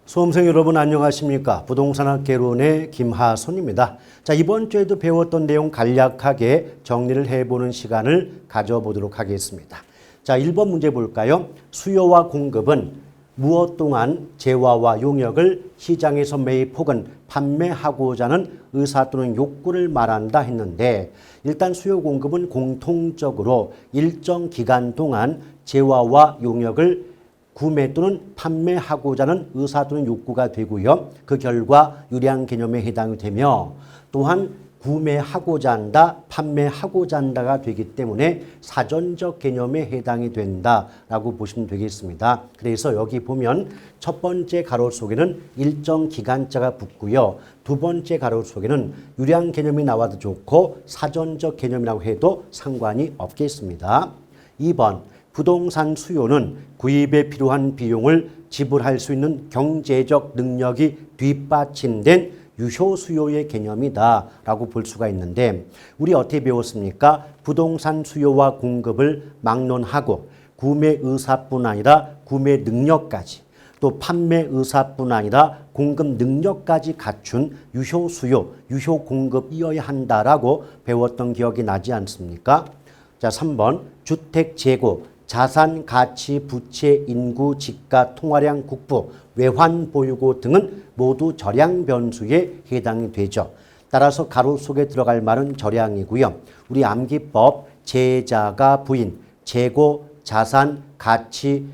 수험생 여러분 안녕하십니까? 부동산학개론의 김하손입니다. 자, 이번 주에도 배웠던 내용 간략하게 정리를 해보는 시간을 가져보도록 하겠습니다. 자, 1번 문제 볼까요? 수요와 공급은 무엇 동안 재화와 용역을 시장에서 매입 혹은 판매하고자 하는 의사 또는 욕구를 말한다 했는데, 일단 수요 공급은 공통적으로 일정 기간 동안 재화와 용역을 구매 또는 판매하고자 하는 의사 또는 욕구가 되고요. 그 결과 유량 개념에 해당이 되며, 또한 구매하고자 한다, 판매하고자 한다가 되기 때문에 사전적 개념에 해당이 된다라고 보시면 되겠습니다. 그래서 여기 보면 첫 번째 가로 속에는 일정 기간자가 붙고요. 두 번째 가로 속에는 유량 개념이 나와도 좋고 사전적 개념이라고 해도 상관이 없겠습니다. 2번 부동산 수요는 구입에 필요한 비용을 지불할 수 있는 경제적 능력이 뒷받침된 유효 수요의 개념이다 라고 볼 수가 있는데, 우리 어떻게 배웠습니까? 부동산 수요와 공급을 막론하고 구매 의사뿐 아니라 구매 능력까지, 또 판매 의사뿐 아니라 공급 능력까지 갖춘 유효 수요, 유효 공급이어야 한다라고 배웠던 기억이 나지 않습니까? 자, 3번 주택 재고, 자산, 가치, 부채, 인구, 지가, 통화량, 국부, 외환 보유고 등은 모두 절약 변수에 해당이 되죠. 따라서 가로 속에 들어갈 말은 절약이고요. 우리 암기법 재자가 부인, 재고, 자산, 가치,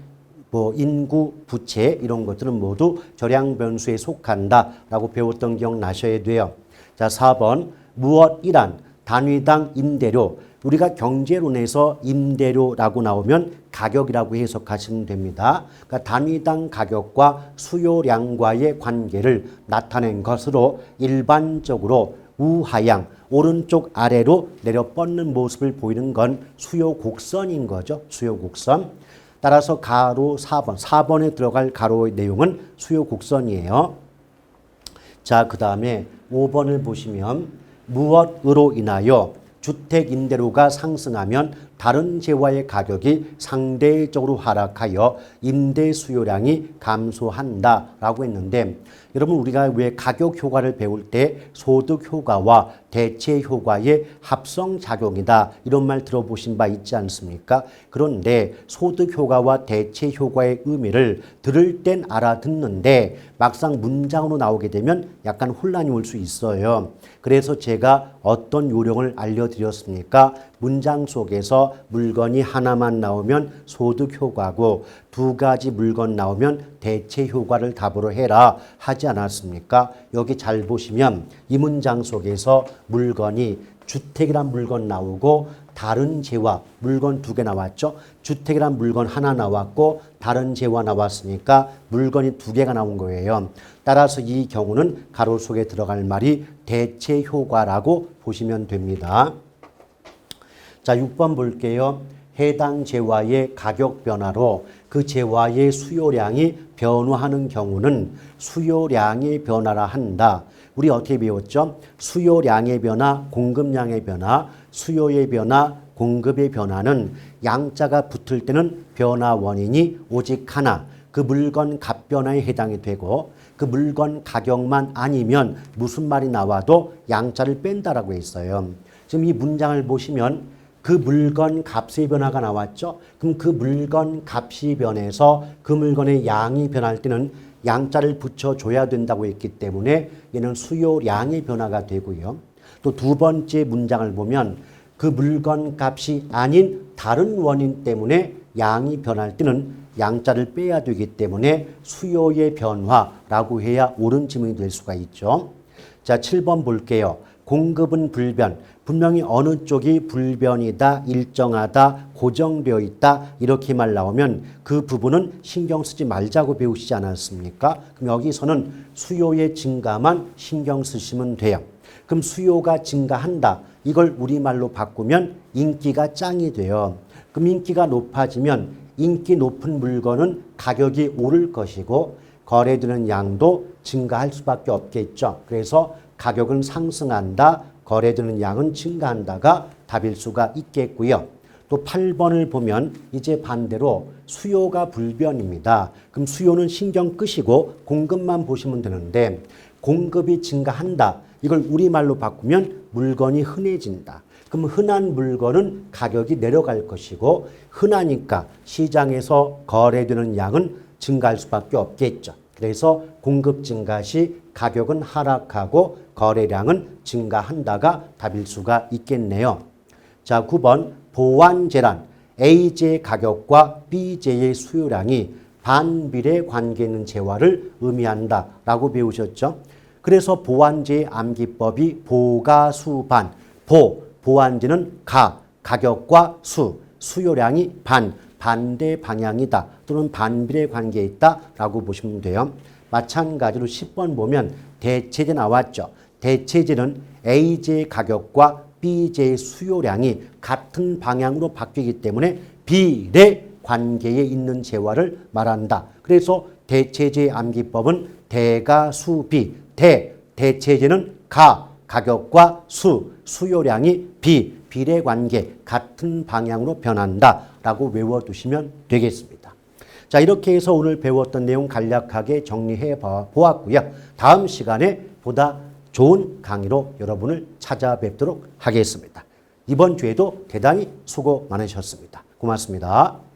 인구, 부채 이런 것들은 모두 절약 변수에 속한다라고 배웠던 기억 나셔야 돼요. 자, 4번 무엇이란 단위당 임대료, 우리가 경제론에서 임대료라고 나오면 가격이라고 해석하시면 됩니다. 그러니까 단위당 가격과 수요량과의 관계를 나타낸 것으로 일반적으로 우하향, 오른쪽 아래로 내려 뻗는 모습을 보이는 건 수요 곡선인 거죠. 수요 곡선. 따라서 가로 4번, 4번에 들어갈 가로의 내용은 수요 곡선이에요. 자, 그 다음에 5번을 보시면 무엇으로 인하여 주택 임대료가 상승하면 다른 재화의 가격이 상대적으로 하락하여 임대 수요량이 감소한다라고 했는데, 여러분 우리가 왜 가격 효과를 배울 때 소득 효과와 대체 효과의 합성 작용이다 이런 말 들어보신 바 있지 않습니까? 그런데 소득 효과와 대체 효과의 의미를 들을 땐 알아듣는데 막상 문장으로 나오게 되면 약간 혼란이 올 수 있어요. 그래서 제가 어떤 요령을 알려드렸습니까? 문장 속에서 물건이 하나만 나오면 소득 효과고 두 가지 물건 나오면 대체 효과를 답으로 해라 하지 않았습니까? 여기 잘 보시면 이 문장 속에서 물건이 주택이란 물건 나오고 다른 재화 물건 두 개 나왔죠. 주택이란 물건 하나 나왔고 다른 재화 나왔으니까 물건이 두 개가 나온 거예요. 따라서 이 경우는 가로 속에 들어갈 말이 대체 효과라고 보시면 됩니다. 자, 6번 볼게요. 해당 재화의 가격 변화로 그 재화의 수요량이 변화하는 경우는 수요량의 변화라 한다. 우리 어떻게 배웠죠? 수요량의 변화, 공급량의 변화, 수요의 변화, 공급의 변화는 양자가 붙을 때는 변화 원인이 오직 하나, 그 물건 값 변화에 해당이 되고, 그 물건 가격만 아니면 무슨 말이 나와도 양자를 뺀다라고 했어요. 지금 이 문장을 보시면 그 물건 값의 변화가 나왔죠. 그럼 그 물건 값이 변해서 그 물건의 양이 변할 때는 양자를 붙여줘야 된다고 했기 때문에 얘는 수요량의 변화가 되고요. 또 두 번째 문장을 보면 그 물건 값이 아닌 다른 원인 때문에 양이 변할 때는 양자를 빼야 되기 때문에 수요의 변화라고 해야 옳은 지문이 될 수가 있죠. 자, 7번 볼게요. 공급은 불변, 분명히 어느 쪽이 불변이다, 일정하다, 고정되어 있다 이렇게 말 나오면 그 부분은 신경 쓰지 말자고 배우시지 않았습니까? 그럼 여기서는 수요의 증가만 신경 쓰시면 돼요. 그럼 수요가 증가한다, 이걸 우리말로 바꾸면 인기가 짱이 돼요. 그럼 인기가 높아지면 인기 높은 물건은 가격이 오를 것이고 거래되는 양도 증가할 수밖에 없겠죠. 그래서 가격은 상승한다, 거래되는 양은 증가한다가 답일 수가 있겠고요. 또 8번을 보면 이제 반대로 수요가 불변입니다. 그럼 수요는 신경 끄시고 공급만 보시면 되는데 공급이 증가한다. 이걸 우리말로 바꾸면 물건이 흔해진다. 그럼 흔한 물건은 가격이 내려갈 것이고 흔하니까 시장에서 거래되는 양은 증가할 수밖에 없겠죠. 그래서 공급 증가 시 가격은 하락하고 거래량은 증가한다가 답일 수가 있겠네요. 자, 9번 보완제란 A제의 가격과 B제의 수요량이 반비례 관계 있는 재화를 의미한다라고 배우셨죠. 그래서 보완제의 암기법이 보가수반, 보완제는 가격과 수요량이 반대 방향이다 또는 반비례 관계에 있다라고 보시면 돼요. 마찬가지로 10번 보면 대체제 나왔죠. 대체제는 A제의 가격과 B제의 수요량이 같은 방향으로 바뀌기 때문에 비례 관계에 있는 재화를 말한다. 그래서 대체제의 암기법은 대가수비, 대체제는 가격과 수요량이 비례 관계 같은 방향으로 변한다라고 외워두시면 되겠습니다. 자, 이렇게 해서 오늘 배웠던 내용 간략하게 정리해 보았고요. 다음 시간에 보다 좋은 강의로 여러분을 찾아뵙도록 하겠습니다. 이번 주에도 대단히 수고 많으셨습니다. 고맙습니다.